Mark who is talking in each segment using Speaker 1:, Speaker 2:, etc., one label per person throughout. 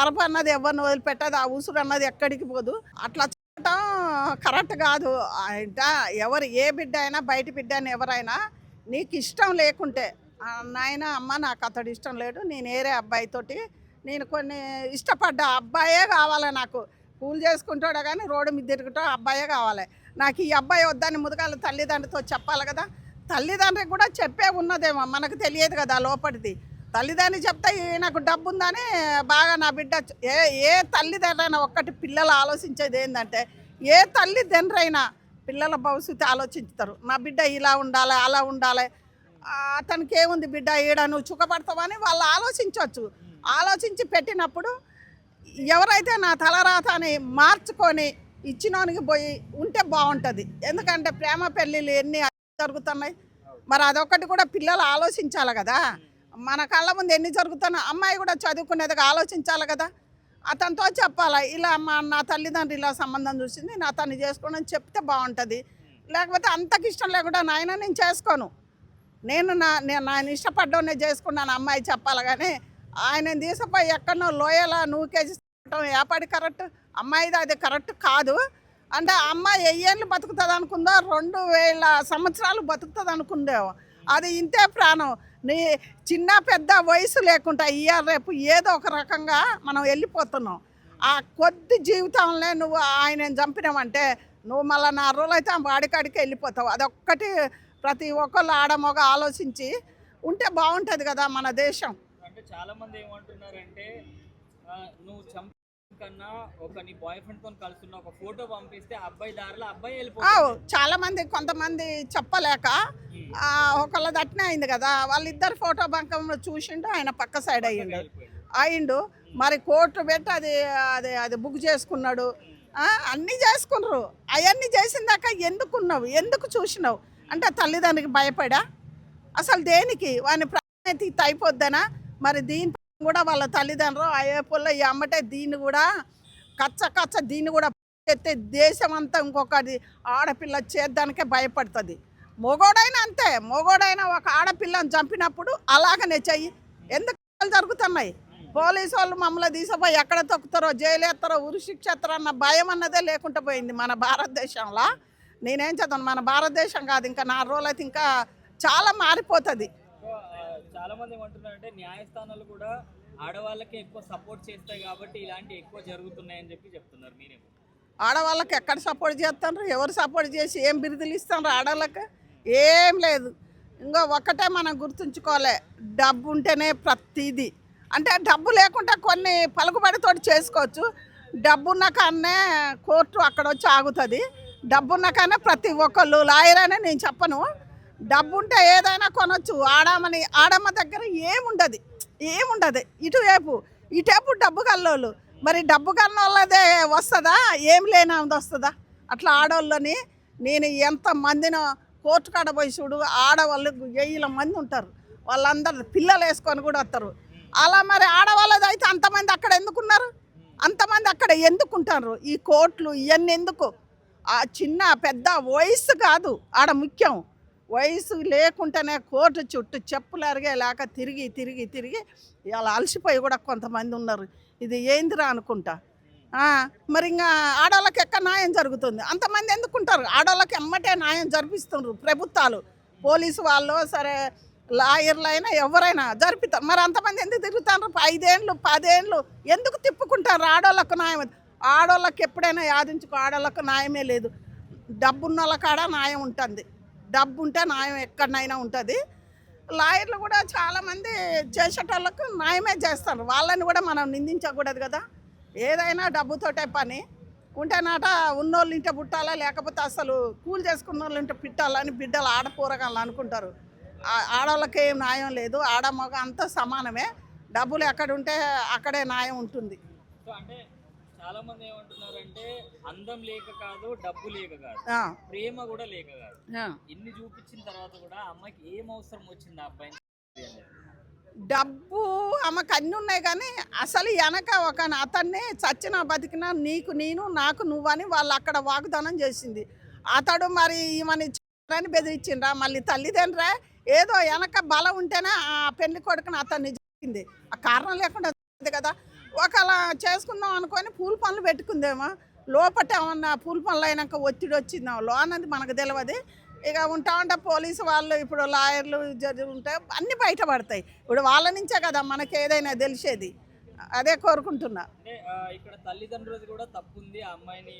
Speaker 1: వరపు అన్నది ఎవరిని వదిలిపెట్టదు, ఆ ఉసురు అన్నది ఎక్కడికి పోదు. అట్లా చేయటం కరెక్ట్ కాదు. అంటే ఎవరు ఏ బిడ్డ అయినా బయట బిడ్డ అని ఎవరైనా నీకు ఇష్టం లేకుంటే నాయన అమ్మ నాకు అతడు ఇష్టం లేడు, నేను వేరే అబ్బాయితోటి నేను కొన్ని ఇష్టపడ్డ అబ్బాయే కావాలి, నాకు పూలు చేసుకుంటాడు కానీ రోడ్డు మీద తిరుగుతా అబ్బాయే కావాలి, నాకు ఈ అబ్బాయి వద్దని ముదుగాల తల్లిదండ్రితో చెప్పాలి కదా. తల్లిదండ్రికి కూడా చెప్పే ఉన్నదేమో, మనకు తెలియదు కదా లోపలిది. తల్లిదండ్రి చెప్తే నాకు డబ్బు ఉందని బాగా నా బిడ్డ ఏ తల్లిదండ్రైనా ఒక్కటి పిల్లలు ఆలోచించేది ఏంటంటే, ఏ తల్లిదండ్రైనా పిల్లల భవిష్యత్తు ఆలోచిస్తారు. నా బిడ్డ ఇలా ఉండాలి అలా ఉండాలి, అతనికి ఏముంది బిడ్డ ఈడ నువ్వు చుక్కపడతావని వాళ్ళు ఆలోచించవచ్చు. ఆలోచించి పెట్టినప్పుడు ఎవరైతే నా తలరాతని మార్చుకొని ఇచ్చినోనికి పోయి ఉంటే బాగుంటుంది. ఎందుకంటే ప్రేమ పెళ్ళిళ్ళు ఎన్ని జరుగుతున్నాయి, మరి అదొకటి కూడా పిల్లలు ఆలోచించాలి కదా. మన కళ్ళ ముందు ఎన్ని జరుగుతున్నాయి, అమ్మాయి కూడా చదువుకునేదిగా ఆలోచించాలి కదా. అతనితో చెప్పాలి, ఇలా నా తల్లిదండ్రులు ఇలా సంబంధం చూసింది, నా తను చేసుకోండి అని చెప్తే బాగుంటుంది. లేకపోతే అంతకు ఇష్టం లేకుండా నాయన నేను చేసుకోను, నేను ఇష్టపడ్డానే చేసుకున్నాను అమ్మాయి చెప్పాలి. కానీ ఆయన తీసుకుపోయి ఎక్కడో లోయలా కేజీ ఏపాడి కరెక్ట్, అమ్మాయిది అది కరెక్ట్ కాదు. అంటే అమ్మాయి 1000 ఏళ్ళు బతుకుతుంది అనుకుందో, 2000 సంవత్సరాలు బతుకుతుంది అనుకుందేమో. అది ఇంతే ప్రాణం. నీ చిన్న పెద్ద వయసు లేకుండా ఇయర్ రేపు ఏదో ఒక రకంగా మనం వెళ్ళిపోతున్నాం. ఆ కొద్ది జీవితంలో నువ్వు ఆయన చంపినావంటే నువ్వు మళ్ళీ 4 రోజులు అయితే వాడికాడికి వెళ్ళిపోతావు. అదొక్కటి ప్రతి ఒక్కళ్ళు ఆడమొగ ఆలోచించి ఉంటే బాగుంటుంది కదా మన దేశం.
Speaker 2: అంటే చాలా మంది ఏమంటున్నారంటే, నువ్వు కన్నా ఒక నీ బాయ్ ఫ్రెండ్ తో కలుస్తున్న ఒక ఫోటో పంపిస్తే అబ్బాయి దారిలో అబ్బాయి వెళ్ళిపోతాడు.
Speaker 1: చాలా మంది కొంతమంది చెప్పలేక ఒకళ్ళ దట్నే అయింది కదా, వాళ్ళిద్దరు ఫోటో బంకంలో చూసిండు, ఆయన పక్క సైడ్ అయ్యిండు. మరి కోర్టు పెట్టి అది అది అది బుక్ చేసుకున్నాడు, అన్నీ చేసుకున్నారు. అవన్నీ చేసిందాక ఎందుకున్నావు, ఎందుకు చూసినావు అంటే తల్లిదండ్రికి భయపడా అసలు దేనికి వాని ప్రాణతి అయిపోద్దనా. మరి దీని కూడా వాళ్ళ తల్లిదండ్రులు అయ్యేపుల్లో ఈ అమ్మటే దీన్ని కూడా కచ్చ దీన్ని కూడా ఎత్తే దేశం అంతా ఇంకొకటి ఆడపిల్ల చేద్దానికే భయపడుతుంది. మొగోడైనా అంతే, మొగోడైనా ఒక ఆడపిల్లని చంపినప్పుడు అలాగనే చెయ్యి. ఎందుకు జరుగుతున్నాయి, పోలీసు వాళ్ళు మమ్మల్ని తీసిపోయి ఎక్కడ తొక్కుతారో జైలు ఎత్తారో ఉరిశిక్ష ఎత్తారో అన్న భయం అన్నదే లేకుండా పోయింది మన భారతదేశంలో. నేనేం చదవను, మన భారతదేశం కాదు ఇంకా 4 రోజులు అయితే ఇంకా చాలా మారిపోతుంది.
Speaker 2: చాలా మంది ఏమంటున్నారంటే న్యాయస్థానాలు కూడా ఆడవాళ్ళకి ఎక్కువ సపోర్ట్ చేస్తాయి కాబట్టి ఇలాంటి ఎక్కువ జరుగుతున్నాయని చెప్తున్నారు. మీరేమో
Speaker 1: ఆడవాళ్ళకి ఎక్కడ సపోర్ట్ చేస్తారు, ఎవరు సపోర్ట్ చేసి ఏం బిరుదులు ఇస్తారు ఆడవాళ్ళకి? ఏం లేదు. ఇంకో ఒక్కటే మనం గుర్తుంచుకోవాలి, డబ్బు ఉంటేనే ప్రతిదీ. అంటే డబ్బు లేకుండా కొన్ని పలుకుబడితో చేసుకోవచ్చు, డబ్బున్న కానే కోర్టు అక్కడ వచ్చి ఆగుతుంది. డబ్బున్న కానీ ప్రతి ఒక్కళ్ళు లాయర్ అనే నేను చెప్పను, డబ్బు ఉంటే ఏదైనా కొనొచ్చు. ఆడమ్మ దగ్గర ఏముండదు ఇటేపు డబ్బు కల్లోళ్ళు. మరి డబ్బు కన్నోళ్ళదే వస్తుందా, ఏం లేనిది వస్తుందా? అట్లా ఆడవాళ్ళని నేను ఎంతమందినో కోర్టు కాడ పోయి చూడు, ఆడవాళ్ళు 1000 మంది ఉంటారు, వాళ్ళందరూ పిల్లలు వేసుకొని కూడా వస్తారు. అలా మరి ఆడవాళ్ళది అయితే అంతమంది అక్కడ ఎందుకున్నారు, అంతమంది అక్కడ ఎందుకుంటారు? ఈ కోర్టులు ఇవన్నీ ఎందుకు? ఆ చిన్న పెద్ద వయసు కాదు ఆడ ముఖ్యం, వయసు లేకుండానే కోర్టు చుట్టూ చెప్పులు అరిగేలాక తిరిగి ఇలా అలసిపోయి కూడా కొంతమంది ఉన్నారు. ఇది ఏందిరా అనుకుంటా. మరి ఇంకా ఆడవాళ్ళకి ఎక్కడ న్యాయం జరుగుతుంది? అంతమంది ఎందుకుంటారు? ఆడవాళ్ళకి ఎమ్మటే న్యాయం జరిపిస్తున్నారు ప్రభుత్వాలు, పోలీసు వాళ్ళు, సరే లాయర్లు అయినా ఎవరైనా జరిపిస్తారు. మరి అంతమంది ఎందుకు తిరుగుతారు? 5 ఏళ్ళు 10 ఏళ్ళు ఎందుకు తిప్పుకుంటారు? ఆడవాళ్ళకు న్యాయం, ఆడవాళ్ళకి ఎప్పుడైనా యాదించుకో, ఆడవాళ్ళకు న్యాయమే లేదు. డబ్బున్న వాళ్ళ కాడ న్యాయం ఉంటుంది, డబ్బు ఉంటే న్యాయం ఎక్కడైనా ఉంటుంది. లాయర్లు కూడా చాలామంది చేసేటోళ్ళకు న్యాయమే చేస్తారు, వాళ్ళని కూడా మనం నిందించకూడదు కదా. ఏదైనా డబ్బుతోటే పని ఉంటేనాట ఉన్నోళ్ళు ఇంటే పుట్టాలా, లేకపోతే అసలు కూలి చేసుకున్న వాళ్ళు ఇంటే పిట్టాలని బిడ్డలు ఆడపోరగాళ్ళు అనుకుంటారు. ఆడవాళ్ళకి ఏం న్యాయం లేదు, ఆడ మగ అంతా సమానమే, డబ్బులు ఎక్కడ ఉంటే అక్కడే న్యాయం ఉంటుంది.
Speaker 2: సో అంటే చాలా మంది ఏమంటున్నారంటే అందం లేక కాదు, డబ్బు లేక కాదు, ప్రేమ కూడా లేక కాదు, ఇన్ని చూపించిన తర్వాత కూడా అమ్మాయికి ఏం అవసరం వచ్చింది ఆ అబ్బాయిని?
Speaker 1: డబ్బు ఆమెకు అన్నీ ఉన్నాయి కానీ అసలు వెనక ఒక అతన్ని చచ్చినా బతికినా నీకు నేను నాకు నువ్వని వాళ్ళు అక్కడ వాగ్దానం చేసింది. అతడు మరి ఈమెని అని బెదిరించిండ్రా, మళ్ళీ తల్లిదండ్రా ఏదో వెనక బలం ఉంటేనే ఆ పెళ్లి కొడుకుని అతన్ని జరిగింది, ఆ కారణం లేకుండా కదా. ఒకలా చేసుకుందాం అనుకొని పూల పనులు పెట్టుకుందేమో లోపట ఏమన్నా పూల పనులు అయినాక ఒత్తిడి వచ్చిందాం లోనది మనకు తెలియదు. ఇక ఉంటా ఉంటే పోలీసు వాళ్ళు ఇప్పుడు లాయర్లు జడ్జి ఉంటే అన్నీ బయటపడతాయి. ఇప్పుడు వాళ్ళ నుంచే కదా మనకి ఏదైనా తెలిసేది. అదే కోరుకుంటున్నా.
Speaker 2: అంటే ఇక్కడ తల్లిదండ్రులది కూడా తప్పు ఉంది, ఆ అమ్మాయిని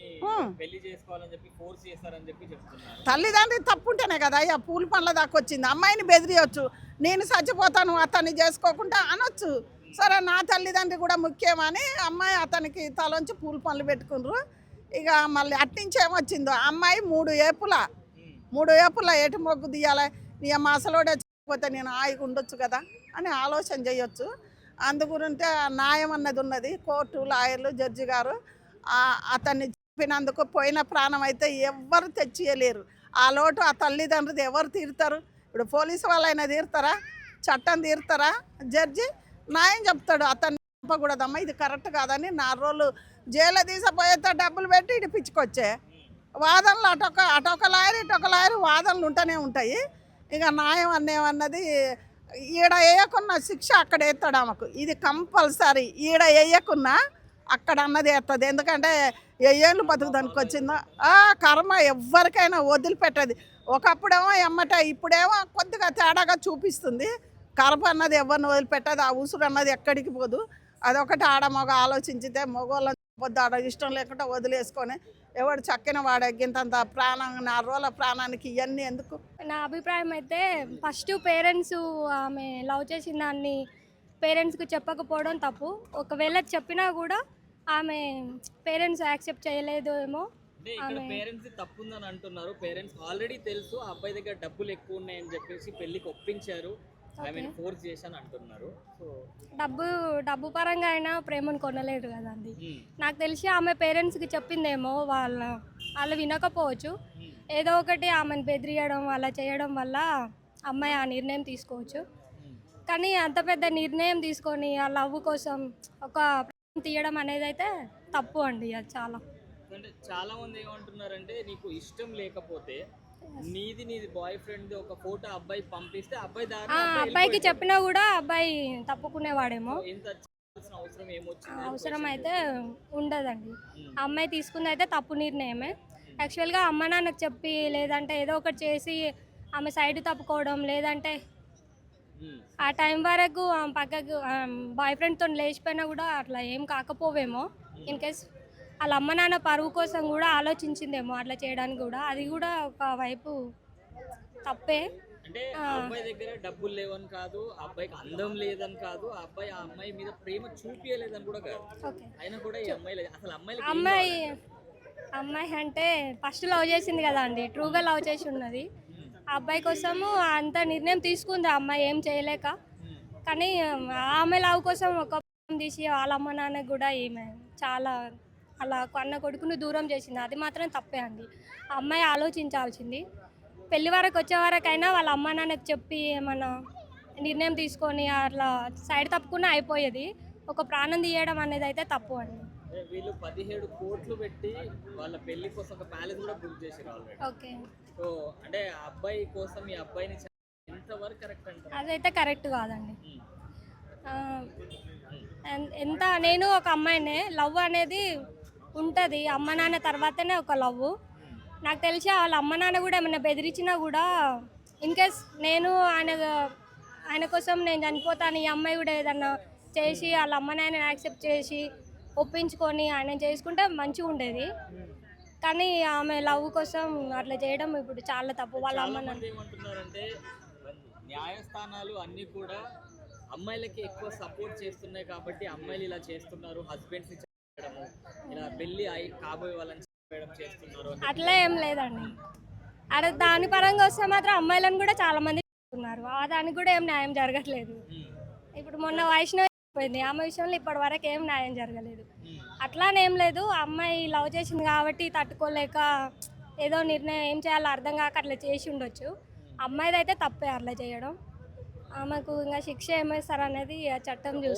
Speaker 2: పెళ్లి చేసుకోవాలని చెప్పి ఫోర్స్ చేస్తారని చెప్పి చెప్తున్నారు.
Speaker 1: తల్లిదండ్రి తప్పు ఉంటేనే కదా అయ్యా పూల పనుల దాకా వచ్చింది. అమ్మాయిని బెదిరియొచ్చు, నేను చచ్చిపోతాను అతన్ని చేసుకోకుండా అనొచ్చు. సరే నా తల్లిదండ్రి కూడా ముఖ్యమని అమ్మాయి అతనికి తలంచి పూల పనులు పెట్టుకున్నారు. ఇక మళ్ళీ అట్నుంచి ఏమొచ్చిందో అమ్మాయి 3 ఏపుల ఏటి మొగ్గు తీయాలి, నీ అసలోడే చచ్చిపోతే నేను హాయిగా ఉండొచ్చు కదా అని ఆలోచన చేయొచ్చు. అందుగురింటే న్యాయం అన్నది ఉన్నది. కోర్టు లాయర్లు జడ్జి గారు అతన్ని చెప్పినందుకు పోయిన ప్రాణం అయితే ఎవ్వరు తెచ్చియలేరు. ఆ లోటు ఆ తల్లిదండ్రులు ఎవరు తీరుతారు? ఇప్పుడు పోలీసు వాళ్ళైనా తీరుతారా? చట్టం తీరుతారా? జడ్జి న్యాయం చెప్తాడు, అతన్ని చెప్పకూడదమ్మా ఇది కరెక్ట్ కాదని 4 రోజులు జైలు తీసిపోయేస్తే డబ్బులు పెట్టి ఇడిపించుకొచ్చే వాదనలు అటొక లాయర్ ఇటొక లాయర్ వాదనలు ఉంటూనే ఉంటాయి. ఇక న్యాయం అన్నది ఈడ వేయకున్న శిక్ష అక్కడ వేస్తాడు ఆమెకు. ఇది కంపల్సరీ. ఈడ వేయకున్నా అక్కడ అన్నది వేస్తుంది. ఎందుకంటే ఏళ్ళు బతుకుదానికి వచ్చిందో కర్మ ఎవరికైనా వదిలిపెట్టది. ఒకప్పుడేమో ఎమ్మట, ఇప్పుడేమో కొద్దిగా తేడాగా చూపిస్తుంది. కర్మ అన్నది ఎవరిని వదిలిపెట్టదు. ఆ ఉసురు అన్నది ఎక్కడికి పోదు. అదొకటి ఆడమగ ఆలోచించితే మగవాళ్ళని పొద్దు ఆడ ఇష్టం లేకుండా వదిలేసుకొని ఎవడు చక్కిన వాడెగ్గింతంత ప్రాణం 4 రోజుల ప్రాణానికి ఇవన్నీ ఎందుకు?
Speaker 3: నా అభిప్రాయం అయితే ఫస్ట్ పేరెంట్స్ ఆమె లవ్ చేసిన దాన్ని పేరెంట్స్కి చెప్పకపోవడం తప్పు. ఒకవేళ చెప్పినా కూడా ఆమె పేరెంట్స్ యాక్సెప్ట్ చేయలేదు ఏమో.
Speaker 2: అంటే ఇక్కడ పేరెంట్స్ తప్పు ఉందని అంటున్నారు. పేరెంట్స్ ఆల్రెడీ తెలుసు ఆ అబ్బాయి దగ్గర డబ్బులు ఎక్కువ ఉన్నాయని చెప్పేసి పెళ్లికి ఒప్పించారు, ఆమెను ఫోర్స్ చేశాను అంటున్నారు. సో
Speaker 3: డబ్బు పరంగా అయినా ప్రేమను కొనలేరు కదండి. నాకు తెలిసి ఆమె పేరెంట్స్కి చెప్పిందేమో, వాళ్ళు వినకపోవచ్చు. ఏదో ఒకటి ఆమెను బెదిరియడం అలా చేయడం వల్ల అమ్మాయి ఆ నిర్ణయం తీసుకోవచ్చు. కానీ అంత పెద్ద నిర్ణయం తీసుకొని ఆ లవ్ కోసం ఒక తీయడం అనేది అయితే తప్పు అండి. అది
Speaker 2: అంటే చాలా మంది ఏమంటున్నారంటే నీకు ఇష్టం లేకపోతే నీది బాయ్ ఫ్రెండ్ ఒక ఫోటో అబ్బాయి పంపిస్తే
Speaker 3: అబ్బాయికి చెప్పినా కూడా అబ్బాయి తప్పుకునేవాడేమో. అవసరం అయితే ఉండదండి. అమ్మాయి తీసుకుంది అయితే తప్పు నిర్ణయమే. యాక్చువల్గా అమ్మ నాన్నకు చెప్పి లేదంటే ఏదో ఒకటి చేసి ఆమె సైడ్ తప్పుకోవడం, లేదంటే ఆ టైం వరకు పక్కకు బాయ్ ఫ్రెండ్తో లేచిపోయినా కూడా అట్లా ఏం కాకపోవేమో. ఇన్ కేస్ వాళ్ళ అమ్మ నాన్న పరువు కోసం కూడా ఆలోచించిందేమో అట్లా చేయడానికి కూడా. అది కూడా ఒక వైపు తప్పే.
Speaker 2: అంటే అబ్బాయి దగ్గర డబ్బులు లేవని కాదు, అబ్బాయికి అందం లేదని కాదు, అబ్బాయి ఆ అమ్మాయి మీద ప్రేమ చూపించలేదని కూడా కాదు. అయినా కూడా ఈ
Speaker 3: అమ్మాయి అంటే ఫస్ట్ లవ్ చేసింది కదా అండి, ట్రూగా లవ్ చేసి ఉన్నది. ఆ అబ్బాయి కోసము అంత నిర్ణయం తీసుకుంది ఆ అమ్మాయి ఏం చేయలేక. కానీ ఆమె లవ్ కోసం ఒక తీసి వాళ్ళ అమ్మ నాన్నకి కూడా ఈమె చాలా అలా కన్న కొడుకుని దూరం చేసింది. అది మాత్రం తప్పే అండి. ఆ అమ్మాయి ఆలోచించాల్సింది. పెళ్లి వరకు వచ్చే వరకైనా వాళ్ళ అమ్మ నాన్నకి చెప్పి ఏమన్నా నిర్ణయం తీసుకొని అట్లా సైడ్ తప్పుకున్నా అయిపోయేది. ఒక ప్రాణం తీయడం అనేది అయితే తప్పు అండి.
Speaker 2: వీళ్ళు 17 కోట్లు పెట్టి వాళ్ళ పెళ్లి కోసం ఒక ప్యాలెస్ కూడా బుక్ చేశారు ఆల్రెడీ.
Speaker 3: ఓకే.
Speaker 2: సో అంటే ఆ అబ్బాయి కోసం ఈ అబ్బాయిని ఎంతవరకు కరెక్ట్ అంటారు?
Speaker 3: అదైతే కరెక్ట్ కాదండి. ఎంత నేను ఒక అమ్మాయినే, లవ్ అనేది ఉంటుంది అమ్మ నాన్న తర్వాతనే ఒక లవ్. నాకు తెలిసి వాళ్ళ అమ్మ నాన్న కూడా ఏమైనా బెదిరించినా కూడా ఇన్ కేస్ నేను ఆయన కోసం నేను చనిపోతాను, ఈ అమ్మాయి కూడా ఏదన్నా చేసి వాళ్ళ అమ్మ నాన్న యాక్సెప్ట్ చేసి ఒప్పించుకొని ఆయన చేసుకుంటే మంచిగా ఉండేది. కానీ ఆమె లవ్ కోసం అట్లా చేయడం ఇప్పుడు చాలా తప్పు. వాళ్ళ అమ్మ నాన్న
Speaker 2: ఏమంటున్నారంటే న్యాయస్థానాలు అన్నీ కూడా అమ్మాయిలకి ఎక్కువ సపోర్ట్ చేస్తున్నాయి కాబట్టి అమ్మాయిలు ఇలా చేస్తున్నారు, హస్బెండ్స్ ఇలా పెళ్లి కాబోయే వాళ్ళని చేస్తున్నారు.
Speaker 3: అట్లా ఏం లేదండి. అక్కడ దాని పరంగా వస్తే మాత్రం అమ్మాయిలను కూడా చాలా మంది చేస్తున్నారు. దానికి కూడా ఏం న్యాయం జరగట్లేదు. ఇప్పుడు మొన్న వైష్ణవి పోయింది, ఆమె విషయంలో ఇప్పటి వరకు ఏం న్యాయం జరగలేదు. అట్లానేం లేదు, అమ్మాయి లవ్ చేసింది కాబట్టి తట్టుకోలేక ఏదో నిర్ణయం ఏం చేయాలో అర్థం కాక అట్లా చేసి ఉండొచ్చు. అమ్మాయిది అయితే తప్పే అట్లా చేయడం. ఆమెకు ఇంకా శిక్ష ఏమేస్తారు అనేది చట్టం చూస్తుంది.